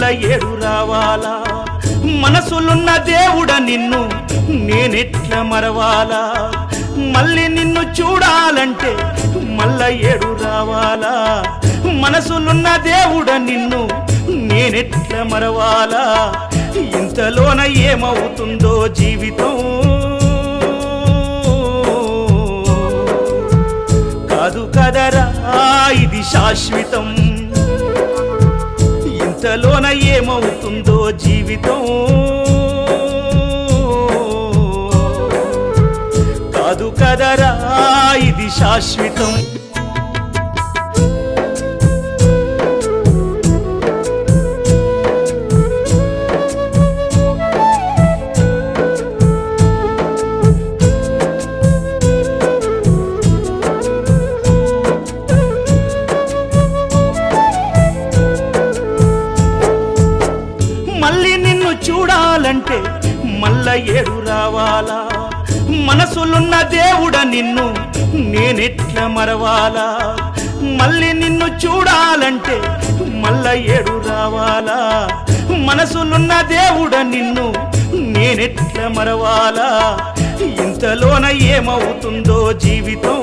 మళ్ళా ఏడు రావాలా మనసులున్న దేవుడ నిన్ను నేనెట్లా మరవాలా మళ్ళీ నిన్ను చూడాలంటే మళ్ళా ఏడు రావాలా మనసులున్న దేవుడ నిన్ను నేనెట్లా మరవాలా ఇంతలోన ఏమవుతుందో జీవితం కాదు కదరా ఇది శాశ్వతం ఇంతలోన ఏమవుతుందో జీవితం కాదు కదరా ఇది శాశ్వతం మళ్ళీ నిన్ను చూడాలంటే మళ్ళా ఏడు రావాలా మనసులున్న దేవుడ నిన్ను నేనెట్లా మరవాలా మళ్ళీ నిన్ను చూడాలంటే మళ్ళా ఏడు రావాలా మనసులున్న దేవుడ నిన్ను నేనెట్లా మరవాలా ఇంతలోన ఏమవుతుందో జీవితం